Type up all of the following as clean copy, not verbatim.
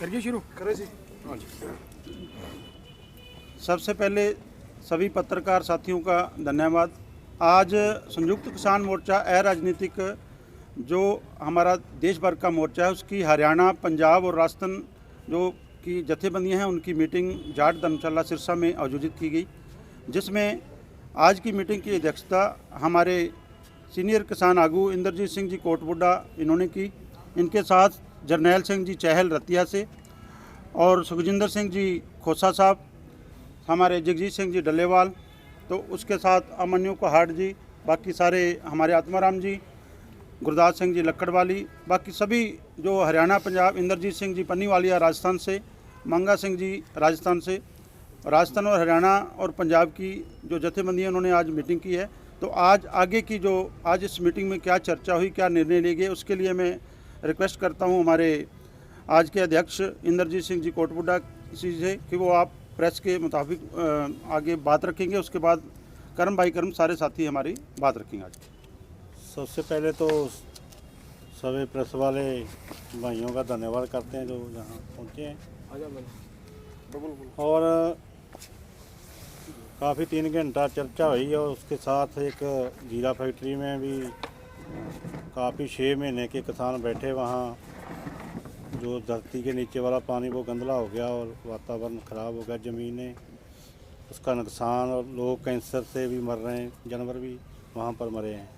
करिए शुरू करें जी। हाँ जी। सबसे पहले सभी पत्रकार साथियों का धन्यवाद। आज संयुक्त किसान मोर्चा अराजनीतिक जो हमारा देश भर का मोर्चा है उसकी हरियाणा, पंजाब और राजस्थान जो की जथेबंदियां हैं उनकी मीटिंग जाट धर्मशाला सिरसा में आयोजित की गई, जिसमें आज की मीटिंग की अध्यक्षता हमारे सीनियर किसान आगू इंद्रजीत सिंह जी कोटबुड्डा इन्होंने की। इनके साथ जरनैल सिंह जी चहल रतिया से और सुखजिंदर सिंह जी खोसा साहब, हमारे जगजीत सिंह जी डल्लेवाल, तो उसके साथ अमन्यु कोहाट जी, बाकी सारे हमारे आत्माराम जी, गुरदास सिंह जी लक्कड़वाली, बाकी सभी जो हरियाणा, पंजाब, इंद्रजीत सिंह जी पन्नीवालिया राजस्थान से, मंगा सिंह जी राजस्थान से, राजस्थान और हरियाणा और पंजाब की जो जथेबंदियाँ उन्होंने आज मीटिंग की है। तो आज आगे की जो आज इस मीटिंग में क्या चर्चा हुई, क्या निर्णय लिए गए, उसके लिए मैं रिक्वेस्ट करता हूँ हमारे आज के अध्यक्ष इंद्रजीत सिंह जी कोटबुड्डा जी से कि वो आप प्रेस के मुताबिक आगे बात रखेंगे। उसके बाद कर्म भाई कर्म सारे साथी हमारी बात रखेंगे। आज सबसे पहले तो सभी प्रेस वाले भाइयों का धन्यवाद करते हैं जो यहाँ पहुँचे हैं। और काफ़ी 3 घंटा चर्चा हुई और उसके साथ एक जीरा फैक्ट्री में भी काफ़ी 6 महीने के किसान बैठे वहाँ। जो धरती के नीचे वाला पानी वो गंदला हो गया और वातावरण ख़राब हो गया, ज़मीनें उसका नुकसान, और लोग कैंसर से भी मर रहे हैं, जानवर भी वहाँ पर मरे हैं।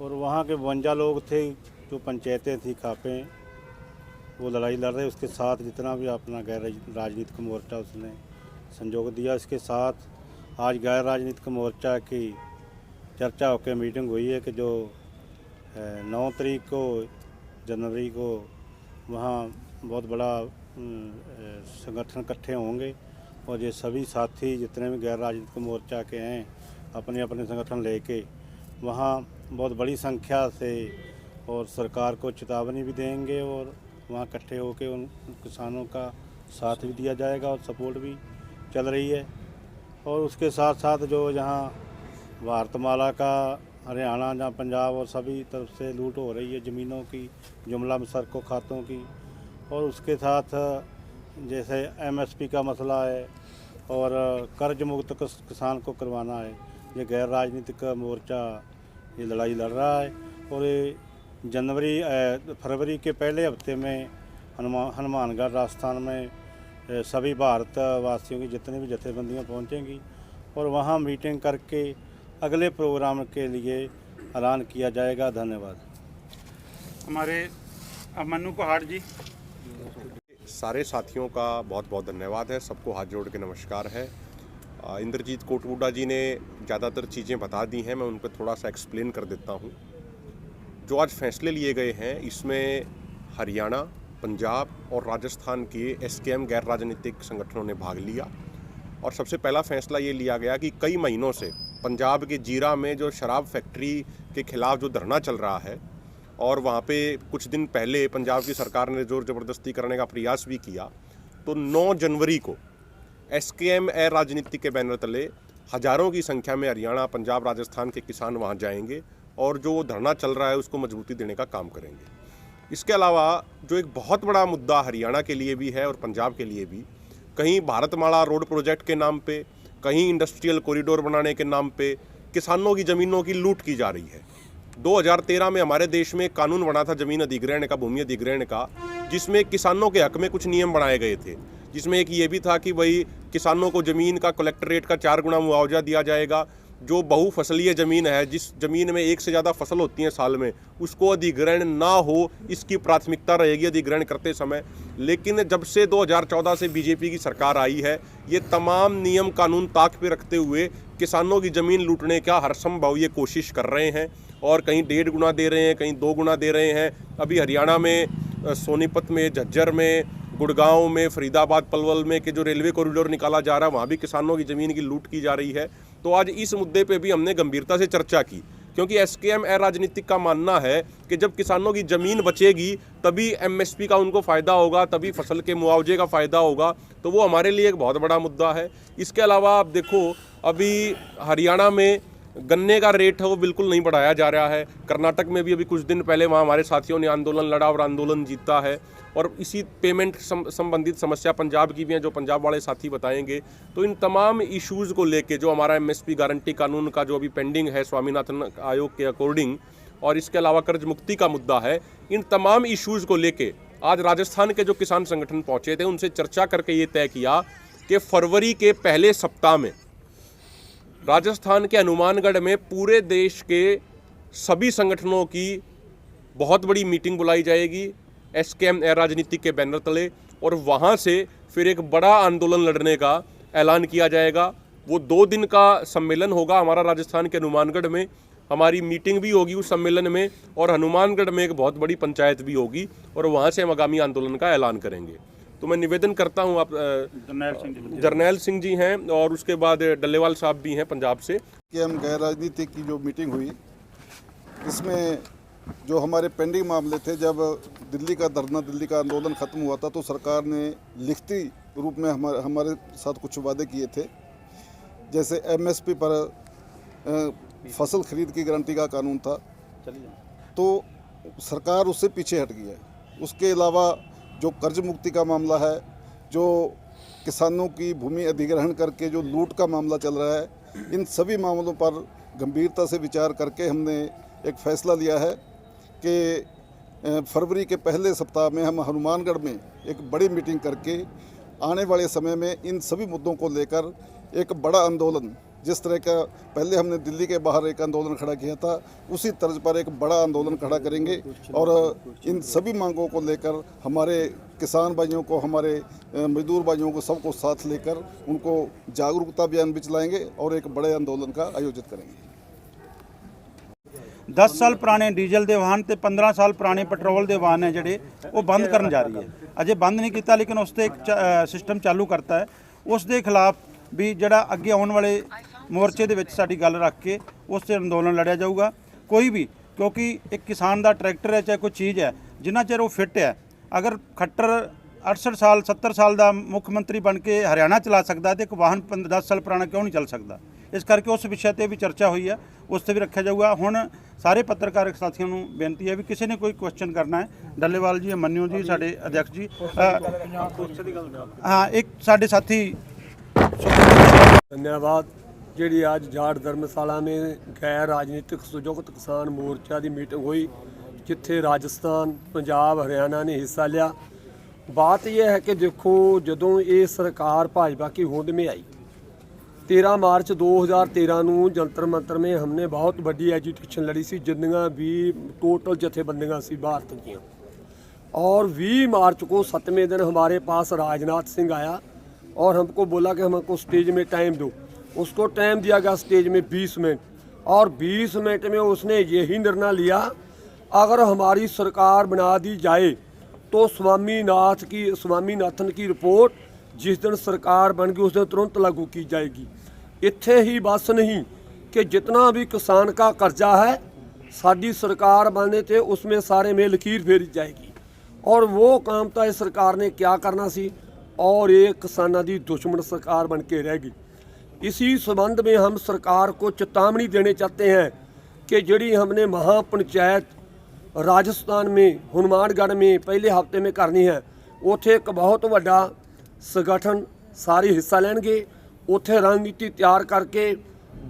और वहाँ के 52 लोग थे, जो पंचायतें थी खापें, वो लड़ाई लड़ रहे। उसके साथ जितना भी अपना गैर राजनीतिक मोर्चा उसने संयोग दिया। इसके साथ आज गैर राजनीतिक मोर्चा की चर्चा होकर मीटिंग हुई है कि जो 9 तारीख को जनवरी को वहाँ बहुत बड़ा संगठन इकट्ठे होंगे और ये सभी साथी जितने भी गैर राजनीतिक मोर्चा के हैं अपने अपने संगठन लेके वहाँ बहुत बड़ी संख्या से और सरकार को चेतावनी भी देंगे और वहाँ इकट्ठे होकर उन किसानों का साथ भी दिया जाएगा और सपोर्ट भी चल रही है। और उसके साथ साथ जो जहाँ भारतमाला का हरियाणा, जहाँ पंजाब और सभी तरफ से लूट हो रही है ज़मीनों की, जुमला सड़कों खातों की, और उसके साथ जैसे MSP का मसला है और कर्ज मुक्त किसान को करवाना है, ये गैर राजनीतिक मोर्चा ये लड़ाई लड़ रहा है। और ये फरवरी के पहले हफ्ते में हनुमानगढ़ राजस्थान में सभी भारतवासियों की जितनी भी जथेबंदियाँ पहुँचेंगी और वहाँ मीटिंग करके अगले प्रोग्राम के लिए ऐलान किया जाएगा। धन्यवाद। हमारे अमन्यु कोहाट जी। सारे साथियों का बहुत बहुत धन्यवाद है, सबको हाथ जोड़ के नमस्कार है। इंद्रजीत कोटबुड्डा जी ने ज़्यादातर चीज़ें बता दी हैं, मैं उन पर थोड़ा सा एक्सप्लेन कर देता हूँ। जो आज फैसले लिए गए हैं इसमें हरियाणा, पंजाब और राजस्थान के SKM गैर राजनीतिक संगठनों ने भाग लिया। और सबसे पहला फैसला ये लिया गया कि कई महीनों से पंजाब के जीरा में जो शराब फैक्ट्री के खिलाफ जो धरना चल रहा है और वहाँ पे कुछ दिन पहले पंजाब की सरकार ने ज़ोर ज़बरदस्ती करने का प्रयास भी किया, तो 9 जनवरी को SKM राजनीति के बैनर तले हज़ारों की संख्या में हरियाणा, पंजाब, राजस्थान के किसान वहाँ जाएंगे और जो धरना चल रहा है उसको मजबूती देने का काम करेंगे। इसके अलावा जो एक बहुत बड़ा मुद्दा हरियाणा के लिए भी है और पंजाब के लिए भी, कहीं भारतमाला रोड प्रोजेक्ट के नाम पे, कहीं इंडस्ट्रियल कॉरिडोर बनाने के नाम पे किसानों की ज़मीनों की लूट की जा रही है। 2013 में हमारे देश में कानून बना था जमीन अधिग्रहण का, भूमि अधिग्रहण का, जिसमें किसानों के हक में कुछ नियम बनाए गए थे, जिसमें एक ये भी था कि भाई किसानों को ज़मीन का कलेक्टर रेट का 4 गुना मुआवजा दिया जाएगा। जो बहुफसलीय ज़मीन है, जिस ज़मीन में एक से ज़्यादा फसल होती है साल में, उसको अधिग्रहण ना हो इसकी प्राथमिकता रहेगी अधिग्रहण करते समय। लेकिन जब से 2014 से बीजेपी की सरकार आई है, ये तमाम नियम कानून ताक पे रखते हुए किसानों की ज़मीन लूटने का हर संभव ये कोशिश कर रहे हैं और कहीं 1.5 गुना दे रहे हैं, कहीं 2 गुना दे रहे हैं। अभी हरियाणा में सोनीपत में, झज्जर में, गुड़गांव में, फरीदाबाद, पलवल में कि जो रेलवे कॉरिडोर निकाला जा रहा है वहाँ भी किसानों की ज़मीन की लूट की जा रही है। तो आज इस मुद्दे पे भी हमने गंभीरता से चर्चा की, क्योंकि SKM राजनीतिक का मानना है कि जब किसानों की ज़मीन बचेगी तभी MSP का उनको फ़ायदा होगा, तभी फसल के मुआवजे का फ़ायदा होगा। तो वो हमारे लिए एक बहुत बड़ा मुद्दा है। इसके अलावा आप देखो, अभी हरियाणा में गन्ने का रेट है वो बिल्कुल नहीं बढ़ाया जा रहा है। कर्नाटक में भी अभी कुछ दिन पहले वहाँ हमारे साथियों ने आंदोलन लड़ा और आंदोलन जीता है। और इसी पेमेंट संबंधित समस्या पंजाब की भी है, जो पंजाब वाले साथी बताएंगे। तो इन तमाम इश्यूज़ को लेके जो हमारा एमएसपी गारंटी कानून का जो अभी पेंडिंग है स्वामीनाथन आयोग के अकॉर्डिंग, और इसके अलावा कर्ज मुक्ति का मुद्दा है, इन तमाम इश्यूज़ को लेके आज राजस्थान के जो किसान संगठन पहुँचे थे उनसे चर्चा करके ये तय किया कि फरवरी के पहले सप्ताह में राजस्थान के हनुमानगढ़ में पूरे देश के सभी संगठनों की बहुत बड़ी मीटिंग बुलाई जाएगी एसकेएम राजनीति के बैनर तले, और वहाँ से फिर एक बड़ा आंदोलन लड़ने का ऐलान किया जाएगा। वो 2 दिन का सम्मेलन होगा हमारा राजस्थान के हनुमानगढ़ में। हमारी मीटिंग भी होगी उस सम्मेलन में, और हनुमानगढ़ में एक बहुत बड़ी पंचायत भी होगी, और वहाँ से हम आगामी आंदोलन का ऐलान करेंगे। तो मैं निवेदन करता हूँ, आप जरनैल सिंह जी हैं और उसके बाद डल्लेवाल साहब भी हैं पंजाब से, कि हम गैर राजनीतिक की जो मीटिंग हुई, इसमें जो हमारे पेंडिंग मामले थे, जब दिल्ली का धरना, दिल्ली का आंदोलन ख़त्म हुआ था तो सरकार ने लिखती रूप में हमारे साथ कुछ वादे किए थे। जैसे एमएसपी पर फसल खरीद की गारंटी का कानून था, तो सरकार उससे पीछे हट गई है। उसके अलावा जो कर्ज मुक्ति का मामला है, जो किसानों की भूमि अधिग्रहण करके जो लूट का मामला चल रहा है, इन सभी मामलों पर गंभीरता से विचार करके हमने एक फ़ैसला लिया है कि फरवरी के पहले सप्ताह में हम हनुमानगढ़ में एक बड़ी मीटिंग करके आने वाले समय में इन सभी मुद्दों को लेकर एक बड़ा आंदोलन, जिस तरह का पहले हमने दिल्ली के बाहर एक आंदोलन खड़ा किया था, उसी तर्ज पर एक बड़ा आंदोलन खड़ा करेंगे। और इन सभी मांगों को लेकर हमारे किसान भाइयों को, हमारे मजदूर भाइयों को, सबको साथ लेकर उनको जागरूकता अभियान भी चलाएंगे और एक बड़े आंदोलन का आयोजित करेंगे। 10 साल पुराने डीजल के वाहन तो 15 साल पुराने पेट्रोल के वाहन है जोड़े वो बंद करने जा रही है। अजे बंद नहीं किया, लेकिन उस एक सिस्टम चालू करता है। उस दे खिलाफ भी जड़ा अगे आने वाले मोर्चे दे विच साडी गल रख के उस ते अंदोलन लड़िया जाऊगा। कोई भी, क्योंकि एक किसान का ट्रैक्टर है, चाहे कोई चीज़ है, जिन्ना चਿਰ वो फिट है, अगर खट्टर 68 साल 70 साल का मुख्य मंत्री बन के हरियाणा चला सकता है तो एक वाहन 10 साल पुराना क्यों नहीं चल सकता। इस करके उस विषय पर भी चर्चा हुई है, उस पर भी रखा जाऊगा। हुण सारे पत्रकार साथियों को बेनती है भी किसी ने कोई क्वेश्चन करना है, डल्लेवाल जी, मन्नू जी, साडे अध्यक्ष जी, हाँ, एक साडे साथी। धन्यवाद। जी आज जाट धर्मशाला में गैर राजनीतिक संयुक्त किसान मोर्चा की मीटिंग हुई, जिथे राजस्थान, पंजाब, हरियाणा ने हिस्सा लिया। बात यह है कि देखो, जदों ये सरकार भाजपा की होंद में आई 13 मार्च 2013 ਨੂੰ जंतर मंतर में हमने बहुत बड़ी एजुटेशन लड़ी सी, जिन्नियां भी टोटल जथेबंदियां सी भारत की। और 20 मार्च को 7वें दिन हमारे पास राजनाथ सिंह आया और हमको बोला कि हमको स्टेज में टाइम दो। उसको टाइम दिया गया स्टेज में 20 मिनट, और 20 मिनट में उसने यही निर्णय लिया, अगर हमारी सरकार बना दी जाए तो स्वामीनाथन की रिपोर्ट जिस दिन सरकार बन गई उस दिन तुरंत लागू की जाएगी। इत्थे ही बस नहीं कि जितना भी किसान का कर्जा है, साडी सरकार बनने थे उसमें सारे में लकीर फेरी जाएगी। और वो काम तो इस सरकार ने क्या करना सी, और ये किसानों की दुश्मन सरकार बन के रह गई। इसी संबंध में हम सरकार को चेतावनी देने चाहते हैं कि जिहड़ी हमने महापंचायत राजस्थान में हनुमानगढ़ में पहले हफ्ते में करनी है, उत्थे एक बहुत वड्डा संगठन सारे हिस्सा लैणगे। उत्थे रणनीति तैयार करके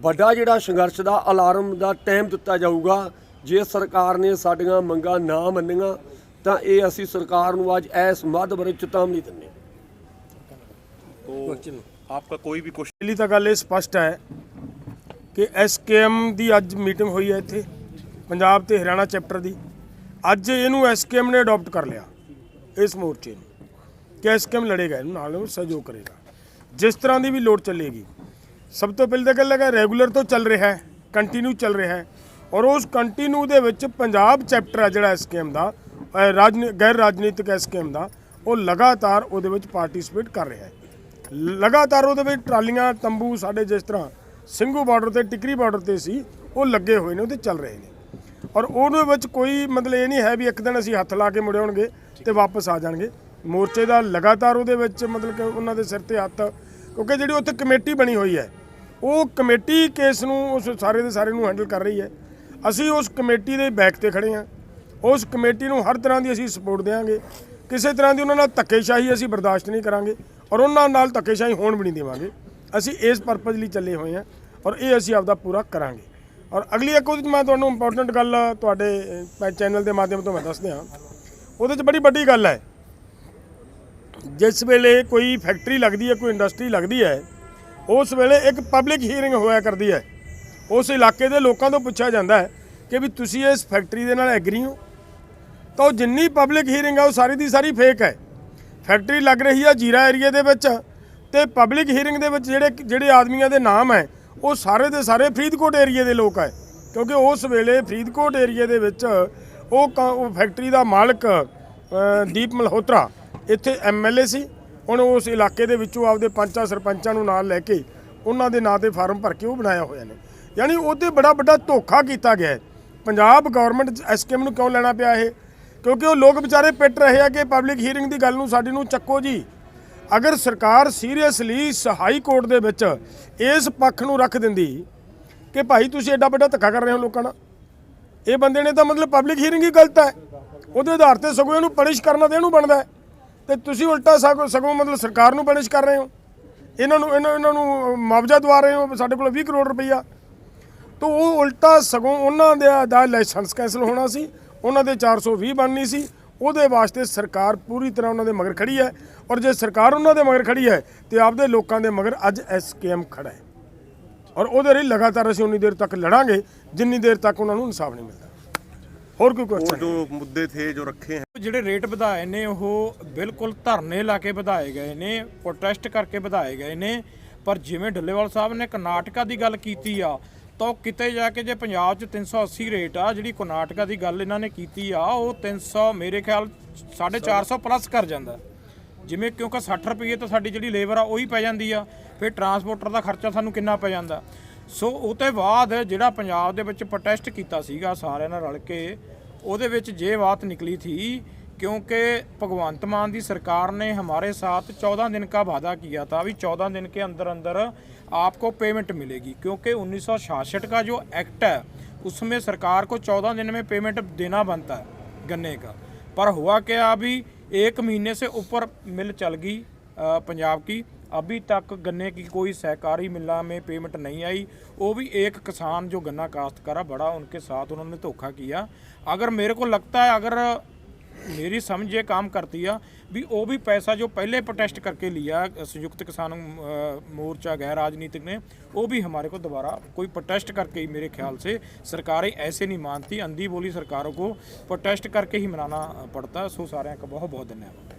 वड्डा जिहड़ा संघर्ष का अलार्म का टाइम दिता जाऊगा। जे सरकार ने साडियां मंगां ना मन्नियां तो ये असी सरकार नूं अज इस मध्य बारे चेतावनी दिंदे। तो आपका कोई भी क्वेश्चन? पहली तो गल स्पष्ट है कि एसकेएम की अज मीटिंग हुई है इत्थे पंजाब ते हरियाणा चैप्टर की। अज इनू एसकेएम ने अडोप्ट कर लिया इस मोर्चे में कि एसकेएम लड़ेगा, इनू नाल सहयोग करेगा जिस तरह की भी लोड़ चलेगी। सब तो पहले तो गल है रेगूलर तो चल रहा है, कंटीन्यू चल रहा है, और उस कंटीन्यू दे विच पंजाब चैप्टर है जिहड़ा एसकेएम का गैर राजनीतिक एसकेएम का, वो लगातार उहदे विच पार्टिसिपेट कर रहा है। लगातार उहदे विच ट्रालियां तंबू साडे जिस तरह ਸਿੰਘੂ ਬਾਰਡਰ ਤੇ टिकरी ਬਾਰਡਰ ਤੇ ਸੀ ਉਹ ਲੱਗੇ ਹੋਏ ਨੇ, ਉਹਦੇ ਚੱਲ ਰਹੇ ਨੇ। ਔਰ ਉਹਦੇ ਵਿੱਚ ਕੋਈ ਮਤਲਬ ਇਹ ਨਹੀਂ ਹੈ ਵੀ ਇੱਕ ਦਿਨ ਅਸੀਂ ਹੱਥ ਲਾ ਕੇ ਮੁੜੇ ਹੋਣਗੇ ਤੇ ਵਾਪਸ ਆ ਜਾਣਗੇ। ਮੋਰਚੇ ਦਾ ਲਗਾਤਾਰ ਉਹਦੇ ਵਿੱਚ ਮਤਲਬ ਕਿ ਉਹਨਾਂ ਦੇ ਸਿਰ ਤੇ ਹੱਥ, ਕਿਉਂਕਿ ਜਿਹੜੀ ਉੱਥੇ ਕਮੇਟੀ ਬਣੀ ਹੋਈ ਹੈ ਉਹ ਕਮੇਟੀ ਕੇਸ ਨੂੰ ਉਸ ਸਾਰੇ ਦੇ ਸਾਰੇ ਨੂੰ ਹੈਂਡਲ ਕਰ ਰਹੀ ਹੈ। ਅਸੀਂ ਉਸ ਕਮੇਟੀ ਦੇ ਬੈਕ ਤੇ ਖੜੇ ਹਾਂ। ਉਸ ਕਮੇਟੀ ਨੂੰ ਹਰ ਤਰ੍ਹਾਂ ਦੀ ਅਸੀਂ ਸਪੋਰਟ ਦੇਵਾਂਗੇ। ਕਿਸੇ ਤਰ੍ਹਾਂ ਦੀ ਉਹਨਾਂ ਨਾਲ ਧੱਕੇਸ਼ਾਹੀ ਅਸੀਂ ਬਰਦਾਸ਼ਤ ਨਹੀਂ ਕਰਾਂਗੇ ਔਰ ਉਹਨਾਂ ਨਾਲ ਧੱਕੇਸ਼ਾਹੀ ਹੋਣ ਵੀ ਨਹੀਂ ਦੇਵਾਂਗੇ। ਅਸੀਂ ਇਸ ਪਰਪਸ ਲਈ ਚੱਲੇ ਹੋਏ ਹਾਂ ਔਰ ਇਹ ਅਸੀਂ ਆਪਦਾ ਪੂਰਾ ਕਰਾਂਗੇ। ਔਰ ਅਗਲੀ ਇੱਕ ਉਹਦੇ 'ਚ ਮੈਂ ਤੁਹਾਨੂੰ ਇੰਪੋਰਟੈਂਟ ਗੱਲ ਤੁਹਾਡੇ ਚੈਨਲ ਦੇ ਮਾਧਿਅਮ ਤੋਂ ਮੈਂ ਦੱਸਦੇ ਹਾਂ। ਉਹਦੇ 'ਚ ਬੜੀ ਵੱਡੀ ਗੱਲ ਹੈ, ਜਿਸ ਵੇਲੇ ਕੋਈ ਫੈਕਟਰੀ ਲੱਗਦੀ ਹੈ, ਕੋਈ ਇੰਡਸਟਰੀ ਲੱਗਦੀ ਹੈ, ਉਸ ਵੇਲੇ ਇੱਕ ਪਬਲਿਕ ਹੀਅਰਿੰਗ ਹੋਇਆ ਕਰਦੀ ਹੈ। ਉਸ ਇਲਾਕੇ ਦੇ ਲੋਕਾਂ ਤੋਂ ਪੁੱਛਿਆ ਜਾਂਦਾ ਹੈ ਕਿ ਵੀ ਤੁਸੀਂ ਇਸ ਫੈਕਟਰੀ ਦੇ ਨਾਲ ਐਗਰੀ ਹੋ, ਤਾਂ ਉਹ ਜਿੰਨੀ ਪਬਲਿਕ ਹੀਅਰਿੰਗ ਹੈ ਉਹ ਸਾਰੀ ਦੀ ਸਾਰੀ ਫੇਕ ਹੈ। ਫੈਕਟਰੀ ਲੱਗ ਰਹੀ ਹੈ ਜੀਰਾ ਏਰੀਆ ਦੇ ਵਿੱਚ, ਤੇ ਪਬਲਿਕ ਹੀਅਰਿੰਗ ਦੇ ਵਿੱਚ ਜਿਹੜੇ ਆਦਮੀਆਂ ਦੇ ਨਾਮ ਹੈ ਉਹ ਸਾਰੇ ਦੇ ਸਾਰੇ ਫਰੀਦਕੋਟ ਏਰੀਏ ਦੇ ਲੋਕ ਹੈ, ਕਿਉਂਕਿ ਉਸ ਵੇਲੇ ਫਰੀਦਕੋਟ ਏਰੀਏ ਦੇ ਵਿੱਚ ਉਹ ਫੈਕਟਰੀ ਦਾ ਮਾਲਕ ਦੀਪ ਮਲਹੋਤਰਾ ਇੱਥੇ ਐਮਐਲਏ ਸੀ। ਹੁਣ ਉਸ ਇਲਾਕੇ ਦੇ ਵਿੱਚੋਂ ਆਪਦੇ ਪੰਚਾਂ ਸਰਪੰਚਾਂ ਨੂੰ ਨਾਲ ਲੈ ਕੇ ਉਹਨਾਂ ਦੇ ਨਾਂ ਤੇ ਫਾਰਮ ਭਰ ਕੇ ਉਹ ਬਣਾਇਆ ਹੋਇਆ ਨੇ। ਯਾਨੀ ਉਹਦੇ ਬੜਾ ਵੱਡਾ ਧੋਖਾ ਕੀਤਾ ਗਿਆ ਹੈ। ਪੰਜਾਬ ਗਵਰਨਮੈਂਟ ਐਸਕੇਐਮ ਨੂੰ ਕਿਉਂ ਲੈਣਾ ਪਿਆ ਇਹ? ਕਿਉਂਕਿ ਉਹ ਲੋਕ ਵਿਚਾਰੇ ਪਿੱਟ ਰਹੇ ਆ ਕਿ ਪਬਲਿਕ ਹੀਅਰਿੰਗ ਦੀ ਗੱਲ ਨੂੰ ਸਾਡੀ ਨੂੰ ਚੱਕੋ ਜੀ। ਅਗਰ ਸਰਕਾਰ ਸੀਰੀਅਸਲੀ ਹਾਈ ਕੋਰਟ ਦੇ ਵਿੱਚ ਇਸ ਪੱਖ ਨੂੰ ਰੱਖ ਦਿੰਦੀ ਕਿ ਭਾਈ ਤੁਸੀਂ ਐਡਾ ਵੱਡਾ ਧੱਕਾ ਕਰ ਰਹੇ ਹੋ ਲੋਕਾਂ ਨਾਲ, ਇਹ ਬੰਦੇ ਨੇ ਤਾਂ ਮਤਲਬ ਪਬਲਿਕ ਹੀਅਰਿੰਗ ਹੀ ਗਲਤ ਹੈ, ਉਹਦੇ ਆਧਾਰ ਤੇ ਸਗੋਂ ਇਹਨੂੰ ਪਨਿਸ਼ ਕਰਨਾ ਤੇ ਇਹਨੂੰ ਬਣਦਾ ਹੈ, ਤੇ ਤੁਸੀਂ ਉਲਟਾ ਸਗੋਂ ਮਤਲਬ ਸਰਕਾਰ ਨੂੰ ਪਨਿਸ਼ ਕਰ ਰਹੇ ਹੋ। ਇਹਨਾਂ ਨੂੰ ਮੁਆਵਜ਼ਾ ਦਵਾ ਰਹੇ ਹੋ ਸਾਡੇ ਕੋਲ 20 ਕਰੋੜ ਰੁਪਈਆ। ਤਾਂ ਉਹ ਉਲਟਾ ਸਗੋਂ ਉਹਨਾਂ ਦਾ ਲਾਇਸੈਂਸ ਕੈਂਸਲ ਹੋਣਾ ਸੀ, ਉਹਨਾਂ ਦੇ 420 ਬਣਨੀ ਸੀ। ਉਹਦੇ ਵਾਸਤੇ ਸਰਕਾਰ ਪੂਰੀ ਤਰ੍ਹਾਂ ਉਹਨਾਂ ਦੇ ਮਗਰ ਖੜੀ ਹੈ। ਔਰ ਜੇ ਸਰਕਾਰ ਉਹਨਾਂ ਦੇ ਮਗਰ ਖੜੀ ਹੈ ਤੇ ਆਪਦੇ ਲੋਕਾਂ ਦੇ ਮਗਰ ਅੱਜ ਐਸਕੇਐਮ ਖੜਾ ਹੈ। ਔਰ ਉਹਦੇ ਲਈ ਲਗਾਤਾਰ ਅਸੀਂ ਉਨੀ ਦੇਰ ਤੱਕ ਲੜਾਂਗੇ ਜਿੰਨੀ ਦੇਰ ਤੱਕ ਉਹਨਾਂ ਨੂੰ ਇਨਸਾਫ ਨਹੀਂ ਮਿਲਦਾ। ਹੋਰ ਕੋਈ वो ਕੁਐਸਚਨ? जो मुद्दे थे जो रखे हैं, ਜਿਹੜੇ ਰੇਟ ਵਧਾਏ ਨੇ ਉਹ ਬਿਲਕੁਲ ਧਰਨੇ ਲਾ ਕੇ ਵਧਾਏ ਗਏ ਨੇ, ਪ੍ਰੋਟੈਸਟ ਕਰਕੇ ਵਧਾਏ ਗਏ ਨੇ। ਪਰ ਜਿਵੇਂ ਡੱਲੇਵਾਲ ਸਾਹਿਬ ਨੇ ਕਰਨਾਟਕਾ ਦੀ ਗੱਲ ਕੀਤੀ ਆ, ਤਾਂ ਕਿਤੇ ਜਾ ਕੇ ਜੇ ਪੰਜਾਬ 'ਚ 380 ਰੇਟ ਆ, ਜਿਹੜੀ ਕਰਨਾਟਕਾ ਦੀ ਗੱਲ ਇਹਨਾਂ ਨੇ ਕੀਤੀ ਆ ਉਹ 300 ਮੇਰੇ ਖਿਆਲ 450 ਪਲੱਸ ਕਰ ਜਾਂਦਾ। ਜਿਵੇਂ ਕਿਉਂਕਿ 60 ਰੁਪਏ ਤਾਂ ਸਾਡੀ ਜਿਹੜੀ ਲੇਬਰ ਆ ਉਹੀ ਪੈ ਜਾਂਦੀ ਆ, ਫਿਰ ਟਰਾਂਸਪੋਰਟਰ ਦਾ ਖਰਚਾ ਸਾਨੂੰ ਕਿੰਨਾ ਪੈ ਜਾਂਦਾ। ਸੋ ਉਹ ਤੋਂ ਬਾਅਦ ਜਿਹੜਾ ਪੰਜਾਬ ਦੇ ਵਿੱਚ ਪ੍ਰੋਟੈਸਟ ਕੀਤਾ ਸੀਗਾ ਸਾਰਿਆਂ ਨਾਲ ਰਲ ਕੇ, ਉਹਦੇ ਵਿੱਚ ਜੇ ਬਾਤ ਨਿਕਲੀ थी क्योंकि भगवंत मान की सरकार ने हमारे साथ 14 दिन का वादा किया था, भी 14 दिन के अंदर अंदर आपको पेमेंट मिलेगी। क्योंकि 1966 का जो एक्ट है उसमें सरकार को 14 दिन में पेमेंट देना बनता है गन्ने का। पर हुआ क्या, अभी 1 महीने से ऊपर मिल चल गई पंजाब की, अभी तक गन्ने की कोई सहकारी मिलों में पेमेंट नहीं आई। वो भी एक किसान जो गन्ना काश्तकार बड़ा उनके साथ उन्होंने धोखा किया। अगर मेरे को लगता है, अगर मेरी समझ ये काम करती है भी वो भी पैसा जो पहले प्रोटेस्ट करके लिया संयुक्त किसान मोर्चा गैर राजनीतिक ने, वो भी हमारे को दोबारा कोई प्रोटेस्ट करके ही, मेरे ख्याल से सरकारें ऐसे नहीं मानती, अंधी बोली सरकारों को प्रोटेस्ट करके ही मनाना पड़ता है। सो सारे का बहुत बहुत धन्यवाद।